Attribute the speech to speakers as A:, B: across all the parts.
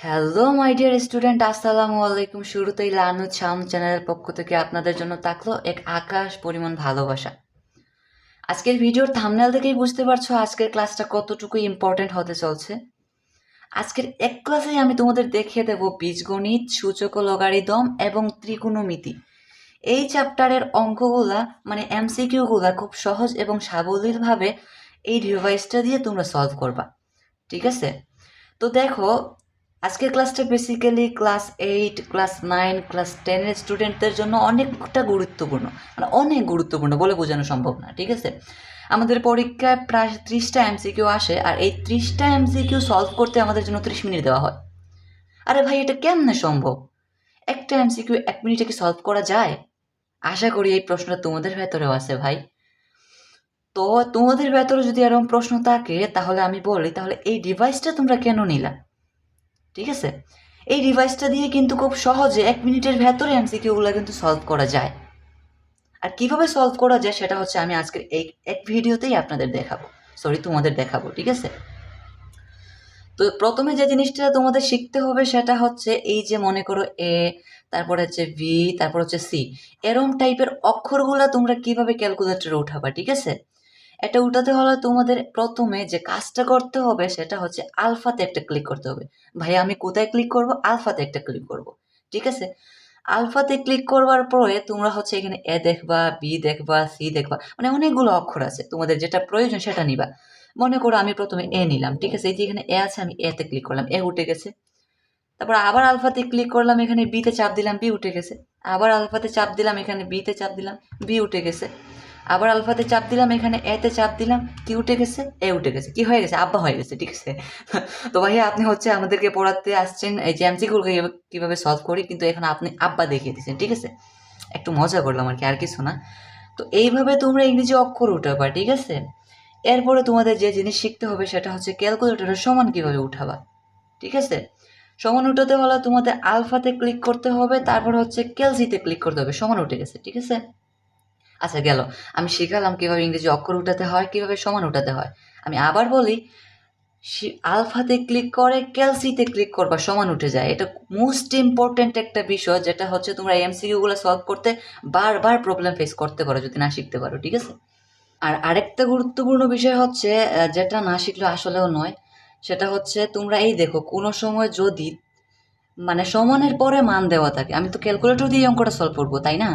A: Hello my dear student, আসসালামু আলাইকুম। শুরুতেই লার্ন উইথ শাওন চ্যানেলের পক্ষ থেকে আপনাদের জন্য থাকলো এক আকাশ পরিমাণ ভালোবাসা। আজকের ভিডিওর থাম্বনেল থেকেই বুঝতে পারছো আজকের ক্লাসটা কতটুকু ইম্পর্টেন্ট হতে চলছে। আজকের এক ক্লাসেই আমি তোমাদের দেখিয়ে দেব বীজগণিত, সূচক ও লগারিদম এবং ত্রিকোণমিতি। এই চ্যাপ্টারের অঙ্কগুলা মানে এমসিকিউগুলা খুব সহজ এবং সাবলীলভাবে এই ডিভাইসটা দিয়ে তোমরা সলভ করবা, ঠিক আছে? তো দেখো, আজকের ক্লাসটা বেসিক্যালি ক্লাস 8, ক্লাস 9, ক্লাস 10-এর স্টুডেন্টদের জন্য অনেকটা গুরুত্বপূর্ণ, মানে অনেক গুরুত্বপূর্ণ বলে বোঝানো সম্ভব না, ঠিক আছে? আমাদের পরীক্ষায় প্রায় 30টা এমসিকিউ আসে, আর এই 30টা এমসিকিউ সলভ করতে আমাদের জন্য 30 মিনিট দেওয়া হয়। আরে ভাই, এটা কেমনে সম্ভব? একটা এমসিকিউ 1 মিনিটে কি সলভ করা যায়? আশা করি এই প্রশ্নটা তোমাদের ভেতরেও আছে ভাই। তো তোমাদের ভেতরে যদি এরকম প্রশ্ন থাকে তাহলে আমি বলি, তাহলে এই ডিভাইসটা তোমরা কেন নিলা? ঠিক আছে, এই ডিভাইসটা দিয়ে কিন্তু খুব সহজে 1 মিনিটের ভেতরে এমসিকিউগুলো কিন্তু সলভ করা যায়। আর কিভাবে সলভ করা যায় সেটা হচ্ছে আমি আজকের এই এক ভিডিওতেই আপনাদের দেখাবো, তোমাদের দেখাবো, ঠিক আছে? তো প্রথমে যে জিনিসটা তোমাদের শিখতে হবে সেটা হচ্ছে এই যে মনে করো এ, তারপর হচ্ছে ভি, তারপর হচ্ছে সি, এরম টাইপের অক্ষরগুলো তোমরা কিভাবে ক্যালকুলেটরে উঠাবা, ঠিক আছে? এটা উঠাতে হলে তোমাদের প্রথমে যে কাজটা করতে হবে সেটা হচ্ছে আলফাতে একটা ক্লিক করতে হবে। ভাই, আমি কোথায় ক্লিক করব? আলফাতে একটা ক্লিক করব, ঠিক আছে? আলফাতে ক্লিক করবার পরে তোমরা হচ্ছে এখানে এ দেখবা, বি দেখবা, সি দেখবা, মানে অনেকগুলো অক্ষর আছে, তোমাদের যেটা প্রয়োজন সেটা নিবা। মনে করো আমি প্রথমে এ নিলাম, ঠিক আছে? এই যে এখানে এ আছে, আমি এতে ক্লিক করলাম, এ উঠে গেছে। তারপর আবার আলফাতে ক্লিক করলাম, এখানে বিতে চাপ দিলাম, বি উঠে গেছে। আবার আলফাতে চাপ দিলাম, এখানে বিতে চাপ দিলাম, বি উঠে গেছে। আবার আলফাতে চাপ দিলাম, এখানে এতে চাপ দিলাম, কি উঠে গেছে? এ উঠে গেছে। কি হয়ে গেছে? আব্বা হয়ে গেছে, ঠিক আছে? তো ভাইয়া, আপনি হচ্ছে আমাদেরকে পড়াতে আসছেন এই যে এমসিকিউগুলো কিভাবে সলভ করি, কিন্তু এখন আপনি আব্বা দেখিয়ে দিচ্ছেন, ঠিক আছে? একটু মজা করলাম আর কি, আর কিছু না। তো এইভাবে তোমরা ইংরেজি অক্ষর উঠাবা, ঠিক আছে? এরপরে তোমাদের যে জিনিস শিখতে হবে সেটা হচ্ছে ক্যালকুলেটরের সমান কিভাবে উঠাবা, ঠিক আছে? সমান উঠাতে হলে তোমাদের আলফাতে ক্লিক করতে হবে, তারপর হচ্ছে ক্যালসিতে ক্লিক করতে হবে। সমান উঠে গেছে, ঠিক আছে? আচ্ছা, গেল। আমি শিখালাম কিভাবে ইংরেজি অক্ষর উঠাতে হয়, কিভাবে সমান উঠাতে হয়। আমি আবার বলি, আলফাতে ক্লিক করে ক্যালসিতে ক্লিক করবা, সমান উঠে যায়। এটা মোস্ট ইম্পর্টেন্ট একটা বিষয়, যেটা হচ্ছে তোমরা এমসিকিউগুলো সলভ করতে বারবার প্রবলেম ফেস করতে পারো যদি না শিখতে পারো, ঠিক আছে? আর আরেকটা গুরুত্বপূর্ণ বিষয় হচ্ছে, যেটা না শিখলে আসলেও নয়, সেটা হচ্ছে তোমরা এই দেখো, কোনো সময় যদি মানে সমানের পরে মান দেওয়া থাকে, আমি তো ক্যালকুলেটর দিয়ে অঙ্কটা সলভ করবো, তাই না?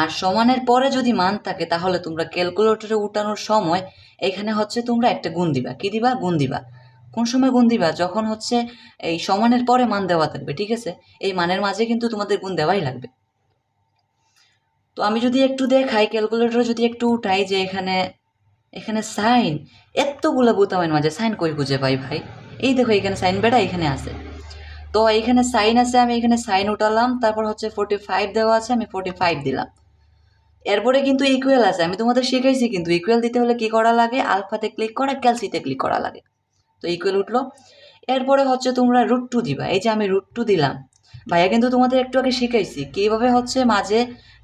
A: আর সমানের পরে যদি মান থাকে তাহলে তোমরা ক্যালকুলেটরে উঠানোর সময় এখানে হচ্ছে তোমরা একটা গুণ দিবা। কি দিবা? গুণ দিবা। কোন সময় গুণ দিবা? যখন হচ্ছে এই সমানের পরে মান দেওয়া থাকবে, ঠিক আছে? এই মানের মাঝে কিন্তু তোমাদের গুণ দেওয়াই লাগবে। তো আমি যদি একটু দেখাই, ক্যালকুলেটরে যদি একটু উঠাই, যে এখানে এখানে সাইন, এতগুলো বোতামের মাঝে সাইন কই খুঁজে পাই ভাই? এই দেখো, এখানে সাইন বেটা এখানে আছে। তো এখানে সাইন আছে, আমি এখানে সাইন উঠালাম, তারপর হচ্ছে 45 দেওয়া আছে, আমি 45 দিলাম। এরপরে কিন্তু ইকুয়াল আছে, আমি তোমাদের শিখাইছি, কিন্তু ইকুয়াল দিতে হলে কি করা লাগে? আলফাতে ক্লিক করে ক্যালসিতে ক্লিক করা লাগে। তো ইকুয়াল উঠলো। এরপরে হচ্ছে তোমরা √2 দিবা। এই যে আমি √2 দিলাম, ভাইয়া কিন্তু তোমাদের একটু আগে শিখাইছি কিভাবে হচ্ছে মাঝে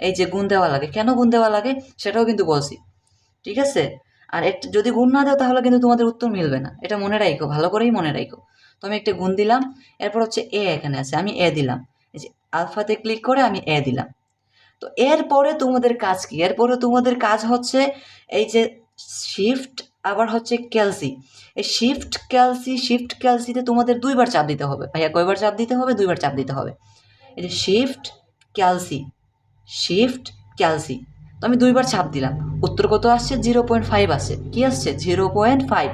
A: এই যে গুণ দেওয়া লাগে, কেন গুণ দেওয়া লাগে সেটাও কিন্তু বলছি, ঠিক আছে? আর একটা যদি গুণ না দাও তাহলে কিন্তু তোমাদের উত্তর মিলবে না, এটা মনে রাখো, ভালো করেই মনে রাখো। তো আমি একটা গুণ দিলাম, এরপর হচ্ছে এ এখানে আছে, আমি এ দিলাম। এই যে আলফাতে ক্লিক করে আমি এ দিলাম। তো এরপরে তোমাদের কাজ কি? এরপরে তোমাদের কাজ হচ্ছে এই যে শিফট, আবার হচ্ছে ক্যালসি। এই শিফট ক্যালসিতে তোমাদের 2বার চাপ দিতে হবে। ভাইয়া, কয়বার চাপ দিতে হবে? 2বার চাপ দিতে হবে। এই যে শিফট ক্যালসি, শিফট ক্যালসি। তো আমি 2বার চাপ দিলাম। উত্তর কত আসছে? 0.5 আসছে। কি আসছে? 0.5।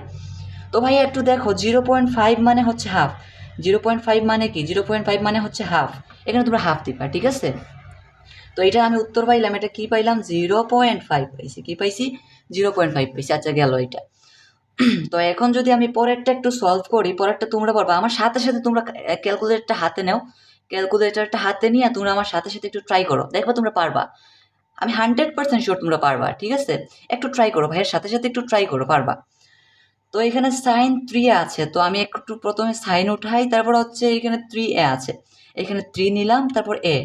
A: তো ভাইয়া একটু দেখো, 0.5 মানে হচ্ছে হাফ। 0.5 মানে কি? 0.5 মানে হচ্ছে হাফ। এখানে তোমরা হাফ দিবা, ঠিক আছে? তো এটা আমি উত্তর পাইলাম, এটা কি পাইলাম? 0.5 পাইছি। কি পাইছি? 0.5 পাইছি। আচ্ছা, গেল এটা। তো এখন যদি আমি পরেরটা একটু সলভ করি, পরেরটা তোমরা পারবা, আমার সাথে সাথে তোমরা ক্যালকুলেটরটা হাতে নাও। ক্যালকুলেটরটা হাতে নিয়ে তোমরা আমার সাথে সাথে একটু ট্রাই করো, দেখবা তোমরা পারবা। আমি 100% শিওর তোমরা পারবা, ঠিক আছে? একটু ট্রাই করো, ভাইয়ের সাথে সাথে একটু ট্রাই করো, পারবা। তো এখানে সাইন 3 আছে, তো আমি একটু প্রথমে সাইন উঠাই, তারপর হচ্ছে এখানে 3a আছে, এখানে 3 নিলাম, তারপর এ।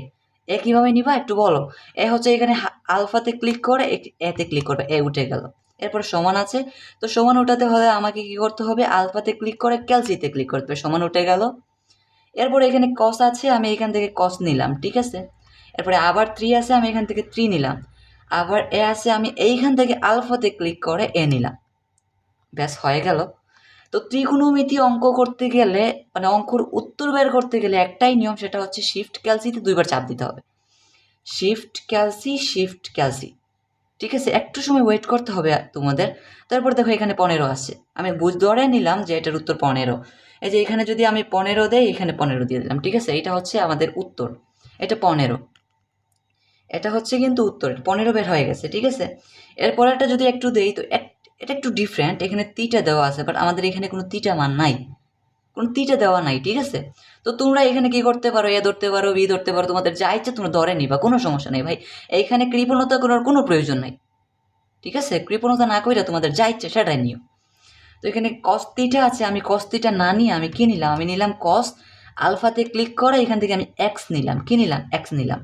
A: এ কিভাবে নিবা একটু বলো? এ হচ্ছে এখানে আলফাতে ক্লিক করে এতে ক্লিক করবে, এ উঠে গেল। এরপর সমান আছে, তো সমান উঠাতে হলে আমাকে কি করতে হবে? আলফাতে ক্লিক করে ক্যালসিতে ক্লিক করতে হবে, সমান উঠে গেল। এরপরে এখানে কস আছে, আমি এখান থেকে কস নিলাম, ঠিক আছে। এরপরে আবার 3 আছে, আমি এখান থেকে 3 নিলাম। আবার এ আছে, আমি এইখান থেকে আলফাতে ক্লিক করে এ নিলাম। ব্যাস হয়ে গেল। তো ত্রিকোণমিতি অঙ্ক করতে গেলে মানে অঙ্কর উত্তর বের করতে গেলে একটাই নিয়ম, সেটা হচ্ছে শিফট ক্যালসিতে 2বার চাপ দিতে হবে। শিফট ক্যালসি, ঠিক আছে। একটু সময় ওয়েট করতে হবে তোমাদের। তারপর দেখো এখানে 15 আছে, আমি ধরে নিলাম যে এটার উত্তর 15। এই যে এখানে যদি আমি 15 দেই, এখানে 15 দিয়ে দিলাম, ঠিক আছে। এটা হচ্ছে আমাদের উত্তর, এটা 15, এটা হচ্ছে কিন্তু উত্তর, 15 বের হয়ে গেছে, ঠিক আছে। এরপরেরটা যদি একটু দেই, তো এটা একটু ডিফারেন্ট, এখানে তিটা দেওয়া আছে, বাট আমাদের এখানে কোনো তিটা মান নাই, কোনো তিটা দেওয়া নাই, ঠিক আছে। তো তোমরা এখানে কি করতে পারো, এ ধরতে পারো, বি ধরতে পারো, তোমাদের যা ইচ্ছে তোমরা ধরে নিবা, কোনো সমস্যা নেই ভাই। এইখানে কৃপণতা করার কোনো প্রয়োজন নাই, ঠিক আছে। কৃপণতা না কইরা তোমাদের যা ইচ্ছে সেটাই নিও। তো এখানে কস তিটা আছে, আমি কস তিটা না নিয়ে আমি কি নিলাম, আমি নিলাম কস আলফাতে ক্লিক করে এখান থেকে আমি এক্স নিলাম, কি নিলাম, এক্স নিলাম।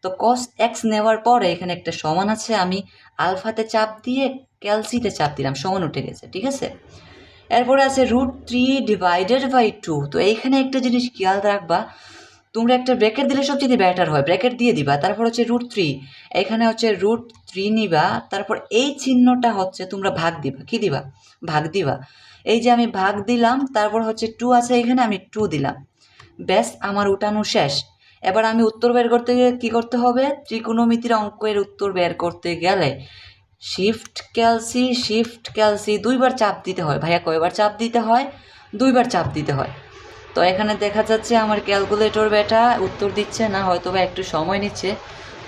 A: তো কস এক্স নেওয়ার পরে এখানে একটা সমান আছে, আমি আলফাতে চাপ দিয়ে ক্যালসিতে চাপ দিলাম, সমান উঠে গেছে, ঠিক আছে। এরপরে আছে √3/2। তো এইখানে একটা জিনিস খেয়াল রাখবা, তোমরা একটা ব্র্যাকেট দিলে সবচেয়ে বেটার হয়, ব্র্যাকেট দিয়ে দিবা। তারপর হচ্ছে √3, এখানে হচ্ছে √3 নিবা। তারপর এই চিহ্নটা হচ্ছে তোমরা ভাগ দিবা, কি দিবা, ভাগ দিবা। এই যে আমি ভাগ দিলাম, তারপর হচ্ছে 2 আছে এখানে, আমি 2 দিলাম। ব্যাস আমার উঠানো শেষ। এবার আমি উত্তর বের করতে গেলে কী করতে হবে, ত্রিকোণমিতির অঙ্কের উত্তর বের করতে গেলে শিফট ক্যালসি 2বার চাপ দিতে হয়। ভাইয়া কয়বার চাপ দিতে হয়, 2বার চাপ দিতে হয়। তো এখানে দেখা যাচ্ছে আমার ক্যালকুলেটর বেটা উত্তর দিচ্ছে না, হয়তো বা একটু সময় নিচ্ছে।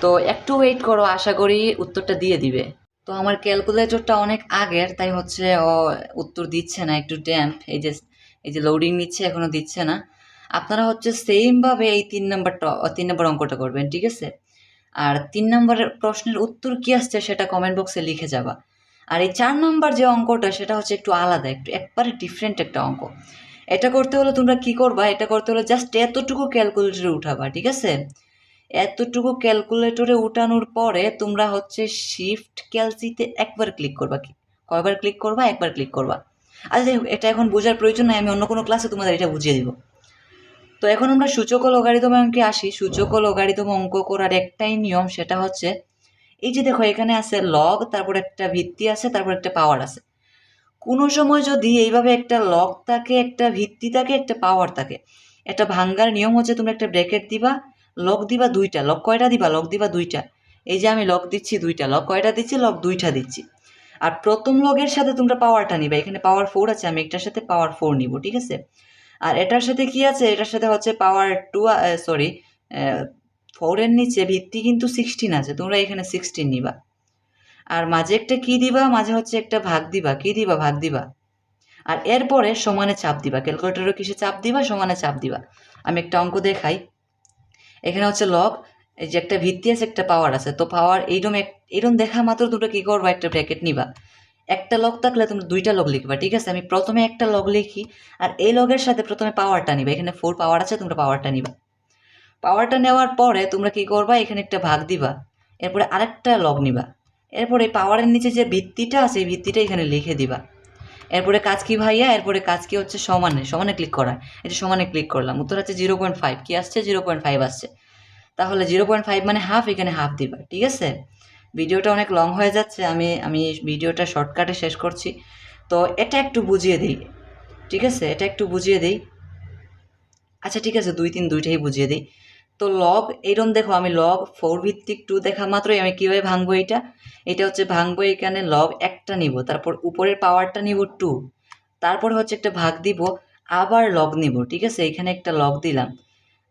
A: তো একটু ওয়েট করো, আশা করি উত্তরটা দিয়ে দিবে। তো আমার ক্যালকুলেটরটা অনেক আগের, তাই হচ্ছে ও উত্তর দিচ্ছে না, একটু ড্যাম্প। এই যে লোডিং নিচ্ছে, এখনও দিচ্ছে না। আপনারা হচ্ছে সেমভাবে এই 3 নম্বর অঙ্কটা করবেন, ঠিক আছে। আর 3 নম্বরের প্রশ্নের উত্তর কী আসছে সেটা কমেন্ট বক্সে লিখে যাবা। আর এই 4 নম্বর যে অঙ্কটা সেটা হচ্ছে একটু আলাদা, একটু একবারে ডিফারেন্ট একটা অঙ্ক। এটা করতে হলে তোমরা কি করবা, এটা করতে হলে জাস্ট এতটুকু ক্যালকুলেটরে উঠাবা, ঠিক আছে। এতটুকু ক্যালকুলেটরে উঠানোর পরে তোমরা হচ্ছে শিফট ক্যালসিতে একবার ক্লিক করবা। কি কয়বার ক্লিক করবা, একবার ক্লিক করবা। আচ্ছা যাই হোক, এটা এখন বোঝার প্রয়োজন নাই, আমি অন্য কোনো ক্লাসে তোমাদের এটা বুঝিয়ে দিব। তো এখন আমরা সূচক ও লগারিদম অঙ্কে আসি। সূচক ও লগারিদম অঙ্ক করার একটাই নিয়ম, সেটা হচ্ছে এই যে দেখো এখানে আছে লগ, তারপর একটা ভিত্তি আছে, তারপর একটা পাওয়ার আছে। কোনো সময় যদি এইভাবে একটা লগ থাকে, একটা ভিত্তি থাকে, একটা পাওয়ার থাকে, একটা ভাঙ্গার নিয়ম হচ্ছে তোমরা একটা ব্র্যাকেট দিবা, লগ দিবা 2টা, লগ কয়টা দিবা, লগ দিবা 2টা। এই যে আমি লগ দিচ্ছি 2টা, লগ কয়টা দিচ্ছি, লগ 2টা দিচ্ছি। আর প্রথম লগের সাথে তোমরা পাওয়ারটা নিবা, এখানে পাওয়ার 4 আছে, আমি একটার সাথে পাওয়ার 4 নিব, ঠিক আছে। আর এটার সাথে কি আছে, এটার সাথে হচ্ছে পাওয়ার 2, সরি 4-এর নিচে ভিত্তি কিন্তু 16 আছে, তোমরা এখানে 16 নিবা। আর মাঝে একটা কি দিবা, মাঝে হচ্ছে একটা ভাগ দিবা, কি দিবা, ভাগ দিবা। আর এরপরে সমানে চাপ দিবা, ক্যালকুলেটরে কিসে চাপ দিবা, সমানে চাপ দিবা। আমি একটা অঙ্ক দেখাই। এখানে হচ্ছে লগ, এই যে একটা ভিত্তি আছে, একটা পাওয়ার আছে। তো পাওয়ার এইরকম দেখা মাত্র তোমরা কি করবা, একটা ব্র্যাকেট নিবা। একটা লগ থাকলে তোমরা 2টা লগ লিখবা, ঠিক আছে। আমি প্রথমে একটা লগ লিখি, আর এই লগের সাথে প্রথমে পাওয়ারটা নিবা। এখানে 4 পাওয়ার আছে, তোমরা পাওয়ারটা নিবা। পাওয়ারটা নেওয়ার পরে তোমরা কি করবা, এখানে একটা ভাগ দিবা, এরপরে আরেকটা লগ নিবা। এরপরে পাওয়ারের নিচে যে ভিত্তিটা আছে, এই ভিত্তিটা এখানে লিখে দিবা। এরপরে কাজ কি ভাইয়া, এরপরে কাজ কি হচ্ছে, সমানে ক্লিক করা। এই যে সমানে ক্লিক করলাম, উত্তর হচ্ছে 0.5, কি আসছে, 0.5 আসছে। তাহলে 0.5 মানে হাফ, এখানে হাফ দিবা, ঠিক আছে। ভিডিওটা অনেক লং হয়ে যাচ্ছে, আমি ভিডিওটা শর্টকাটে শেষ করছি। তো এটা একটু বুঝিয়ে দিই, ঠিক আছে, এটা একটু বুঝিয়ে দিই। আচ্ছা ঠিক আছে, 2, 3 দুইটাই বুঝিয়ে দিই। তো লগ এইরকম দেখো, আমি লগ 4 ভিত্তিক 2 দেখা মাত্রই আমি কীভাবে ভাঙবো, এটা হচ্ছে ভাঙবো, এখানে লগ একটা নিব, তারপর উপরের পাওয়ারটা নিব 2, তারপর হচ্ছে একটা ভাগ দিব, আবার লগ নিব, ঠিক আছে। এখানে একটা লগ দিলাম,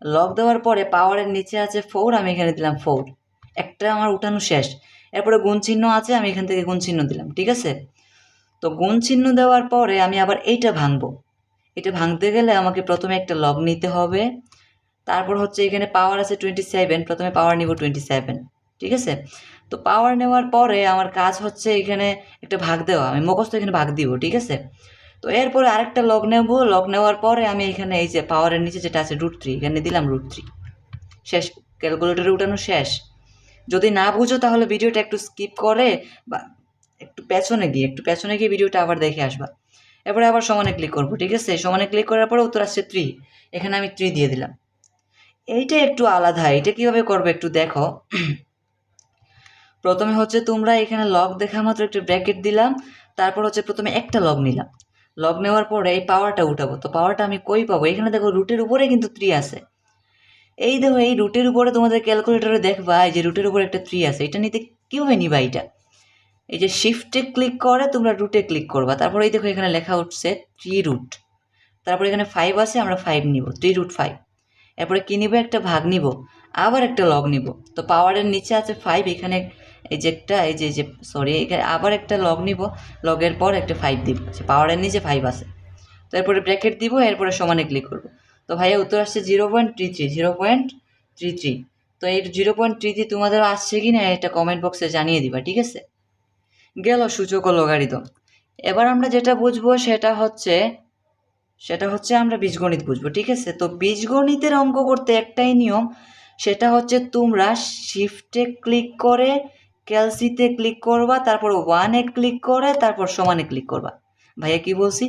A: লগ দেওয়ার পরে পাওয়ারের নিচে আছে 4, আমি এখানে দিলাম 4, একটা আমার উঠানো শেষ। এরপরে গুণ চিহ্ন আছে, আমি এখান থেকে গুণ চিহ্ন দিলাম, ঠিক আছে। তো গুণ চিহ্ন দেওয়ার পরে আমি আবার এইটা ভাঙবো। এটা ভাঙতে গেলে আমাকে প্রথমে একটা লগ নিতে হবে, তারপর হচ্ছে এখানে পাওয়ার আছে 27, প্রথমে পাওয়ার নিব 27, ঠিক আছে। তো পাওয়ার নেওয়ার পরে আমার কাজ হচ্ছে এখানে একটা ভাগ দেওয়া, আমি মুখস্থ এখানে ভাগ দিব, ঠিক আছে। তো এরপরে আরেকটা লগ নেব, লগ নেওয়ার পরে আমি এখানে এই যে পাওয়ারের নিচে যেটা আছে √3, এখানে দিলাম √3, শেষ, ক্যালকুলেটরে উঠানো শেষ। যদি না বুঝো তাহলে ভিডিওটা একটু স্কিপ করে বা একটু পেছনে গিয়ে ভিডিওটা আবার দেখে আসবা। এরপরে আবার সমানে ক্লিক করবো, ঠিক আছে। সমানে ক্লিক করার পরে উত্তর আসছে 3, এখানে আমি 3 দিয়ে দিলাম। এইটা একটু আলাদা, এটা কীভাবে করবে একটু দেখো। প্রথমে হচ্ছে তোমরা এখানে লগ দেখা মাত্র একটু ব্র্যাকেট দিলাম, তারপর হচ্ছে প্রথমে একটা লগ নিলাম, লগ নেওয়ার পরে এই পাওয়ারটা উঠাবো। তো পাওয়ারটা আমি কই পাবো? এখানে দেখো রুটের উপরে কিন্তু 3 আছে। এই দেখো এই রুটের উপরে তোমাদের ক্যালকুলেটরে দেখবা এই যে রুটের উপরে একটা 3 আছে। এটা নিতে কীভাবে নিবা? এটা এই যে শিফটে ক্লিক করে তোমরা রুটে ক্লিক করবা, তারপর এই দেখো এখানে লেখা উঠছে 3 রুট, তারপর এখানে 5 আছে, আমরা 5 নিব, 3 রুট 5। এরপরে কী নিব? একটা ভাগ নিব, আবার একটা লগ নিব। তো পাওয়ারের নিচে আছে 5, এখানে এই যে একটা এই যে সরি এখানে আবার একটা লগ নিব, লগের পর একটা 5 দিব, পাওয়ারের নিচে 5 আছে। তো এরপরে ব্র্যাকেট দিব, এরপরে সমানে ক্লিক করব। তো ভাইয়া উত্তর আসছে 0.33, 0.33। তো এই 0.33 তোমাদের আসছে কি না এটা কমেন্ট বক্সে জানিয়ে দিবা, ঠিক আছে? গেল সূচক ও লগারিদম। এবার আমরা যেটা বুঝবো সেটা হচ্ছে আমরা বীজগণিত বুঝবো, ঠিক আছে? তো বীজগণিতের অঙ্ক করতে একটাই নিয়ম, সেটা হচ্ছে তোমরা শিফটে ক্লিক করে ক্যালসিতে ক্লিক করবা, তারপর 1-এ ক্লিক করে তারপর সমানে ক্লিক করবা। ভাইয়া কি বলছি?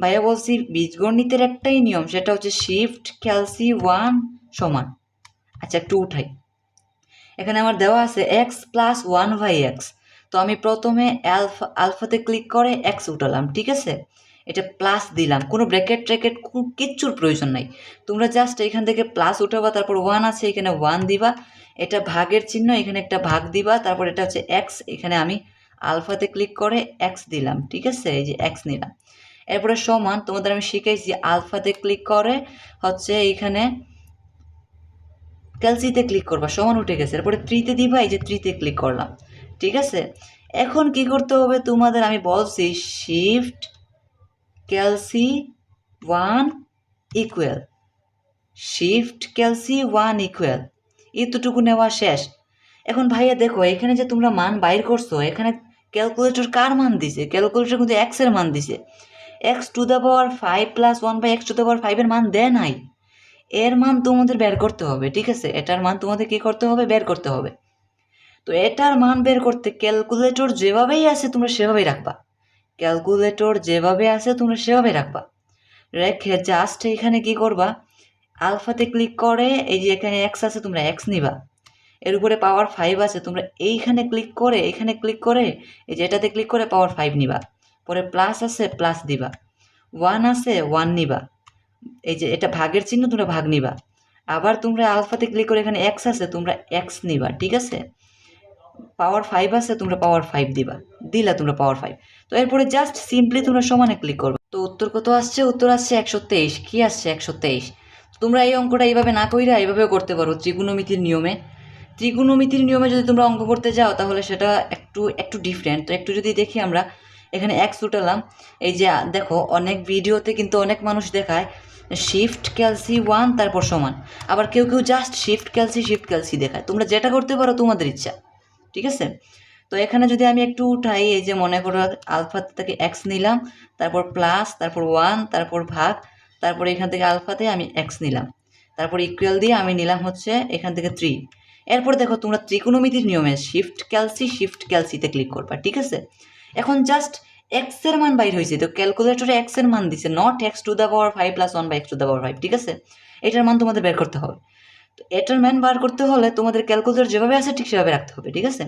A: ভাইয়া বলছি বীজগণিতের একটাই নিয়ম, সেটা হচ্ছে শিফট ক্যালসি 1 সমান। আচ্ছা একটু উঠাই, এখানে আমার দেওয়া আছে x প্লাস 1/x। তো আমি প্রথমে আলফাতে ক্লিক করে x উঠালাম, ঠিক আছে? এটা প্লাস দিলাম, কোনো ব্র্যাকেট ট্র্যাকেট কিচ্ছুর প্রয়োজন নাই। তোমরা জাস্ট এখান থেকে প্লাস উঠাবা, তারপর 1 আছে এখানে 1 দিবা, এটা ভাগের চিহ্ন, এখানে একটা ভাগ দিবা, তারপর এটা হচ্ছে x, এখানে আমি আলফাতে ক্লিক করে x দিলাম, ঠিক আছে? এই যে x নিলাম। এরপরে সমান, তোমাদের আমি শিখাইছি আলফাতে ক্লিক করে হচ্ছে এইখানে ক্যালসিতে ক্লিক করবা, সমান উঠে গেছে। এরপরে 3-তে দিবা, এই যে 3-তে ক্লিক করলাম, ঠিক আছে? এখন কি করতে হবে তোমাদের? আমি বলছি শিফট ক্যালসি 1 ইকুয়াল, শিফট ক্যালসি 1 ইকুয়াল, এতটুকু নেওয়া শেষ। এখন ভাইয়া দেখো এখানে যে তোমরা মান বাইর করছো, এখানে ক্যালকুলেটর কার মান দিছে? ক্যালকুলেটর কিন্তু এক্সের মান দিছে। x⁵ প্লাস 1/x⁵ এর মান দেয় নাই, এর মান তোমাদের বের করতে হবে, ঠিক আছে? এটার মান তোমাদের কি করতে হবে? বের করতে হবে। তো এটার মান বের করতে ক্যালকুলেটর যেভাবেই আছে তোমরা সেভাবেই রাখবা, ক্যালকুলেটর যেভাবে আছে তোমরা সেভাবে রাখবা, রেখে জাস্ট এখানে কি করবা? আলফাতে ক্লিক করে এই যে এখানে এক্স আছে, তোমরা এক্স নিবা, এর উপরে পাওয়ার 5 আছে, তোমরা এইখানে ক্লিক করে এখানে ক্লিক করে এই যে এটাতে ক্লিক করে পাওয়ার 5 নিবা, পরে প্লাস আছে প্লাস দিবা, 1 আছে 1 নিবা, এই যে এটা ভাগের চিহ্ন, তোমরা ভাগ নিবা, আবার তোমরা আলফাতে ক্লিক করে এখানে এক্স আছে, তোমরা এক্স নিবা, ঠিক আছে? পাওয়ার 5 আছে, তোমরা পাওয়ার 5 দিবা, দিলা তোমরা পাওয়ার 5। তো এরপরে জাস্ট সিম্পলি তোমরা সমানে ক্লিক করবে। তো উত্তর কত আসছে? উত্তর আসছে 123। কি আসছে? 123। তোমরা এই অঙ্কটা এইভাবে না কইরা এইভাবেও করতে পারো, ত্রিগুণমিতির নিয়মে। ত্রিগুণমিতির নিয়মে যদি তোমরা অঙ্ক করতে যাও তাহলে সেটা একটু ডিফারেন্ট। তো একটু যদি দেখি আমরা এখানে এক্স উঠালাম, এই যে দেখো অনেক ভিডিওতে কিন্তু অনেক মানুষ দেখায় শিফট ক্যালসি 1 তারপর সমান, আবার কেউ জাস্ট শিফট ক্যালসি দেখায়। তোমরা যেটা করতে পারো তোমাদের ইচ্ছা, ঠিক আছে? তো এখানে যদি আমি একটু উঠাই, এই যে মনে করো আলফা থেকে এক্স নিলাম, তারপর প্লাস, তারপর 1, তারপর ভাগ, তারপর এখান থেকে আলফাতে আমি এক্স নিলাম, তারপর ইকুয়াল দিয়ে আমি নিলাম হচ্ছে এখান থেকে 3। এরপর দেখো তোমরা ত্রিকোণমিতির নিয়মে শিফট ক্যালসিতে ক্লিক করবা, ঠিক আছে? এখন জাস্ট এক্স এর মান বাইর হয়েছে, তো ক্যালকুলেটরে এক্স এর মান দিছে, নট x⁵ প্লাস 1/x⁵, ঠিক আছে? এটার মান তোমাদের বের করতে হবে। তো এটার মান বার করতে হলে তোমাদের ক্যালকুলেটর যেভাবে আছে ঠিক সেভাবে রাখতে হবে, ঠিক আছে?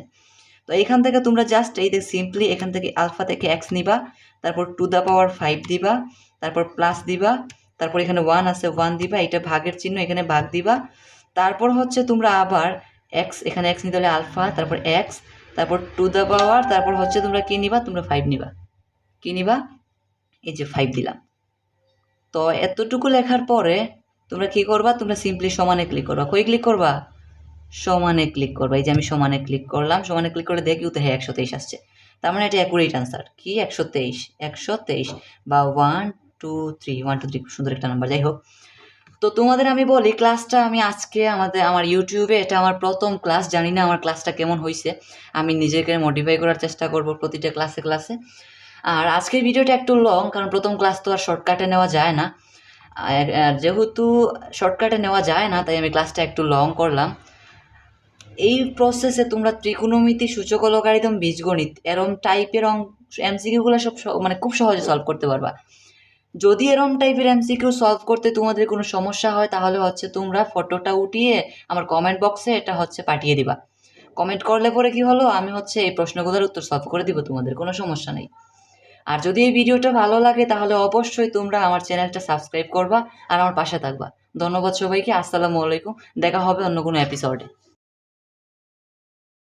A: তো এইখান থেকে তোমরা জাস্ট এই সিম্পলি এখান থেকে আলফা থেকে এক্স নিবা, তারপর 2⁵ দিবা, তারপর প্লাস দিবা, তারপর এখানে 1 আছে 1 দিবা, এটা ভাগের চিহ্ন, এখানে ভাগ দিবা, তারপর হচ্ছে তোমরা আবার এক্স, এখানে এক্স নিতে হলে আলফা, তারপর এক্স, তারপর 2⁵, তারপর হচ্ছে তোমরা কী নিবা? তোমরা 5 নিবা। কী নিবা? এই যে 5 দিলাম। তো এতটুকু লেখার পরে তোমরা কী করবা? তোমরা সিম্পলি সমানে ক্লিক করবা। কই ক্লিক করবা? সমানে ক্লিক করবা। এই যে আমি সমানে ক্লিক করলাম, সমানে ক্লিক করে দেখি উত্তর হ্যাঁ 123 আসছে। তার মানে এটা অ্যাকুরেট আনসার। কি? 123 বা 1 2 3 1 2 3, খুব সুন্দর একটা নাম্বার। যাই হোক, তো তোমাদের আমি বলি ক্লাসটা আমি আজকে আমার ইউটিউবে এটা আমার প্রথম ক্লাস, জানি না আমার ক্লাসটা কেমন হয়েছে, আমি নিজেকে মডিফাই করার চেষ্টা করব প্রতিটা ক্লাসে। আর আজকের ভিডিওটা একটু লং, কারণ প্রথম ক্লাস তো আর শর্টকাটে নেওয়া যায় না, আর যেহেতু শর্টকাটে নেওয়া যায় না তাই আমি ক্লাসটা একটু লং করলাম। এই প্রসেসে তোমরা ত্রিকোণমিতি, সূচক ও লগারিদম, বীজগণিত এরম টাইপের এমসিকিউগুলো সব মানে খুব সহজে সলভ করতে পারবা। যদি এরম টাইপের এমসিকিউ সলভ করতে তোমাদের কোনো সমস্যা হয় তাহলে তোমরা ফটোটা উঠিয়ে আমার কমেন্ট বক্সে এটা পাঠিয়ে দিবা। কমেন্ট করলে পরে কি হলো, আমি এই প্রশ্নগুলোর উত্তর সলভ করে দিব, তোমাদের কোনো সমস্যা নেই। আর যদি এই ভিডিওটা ভালো লাগে তাহলে অবশ্যই তোমরা আমার চ্যানেলটা সাবস্ক্রাইব করবা আর আমার পাশে থাকবা। ধন্যবাদ সবাইকে। আসসালামু আলাইকুম। দেখা হবে অন্য কোনো এপিসোডে।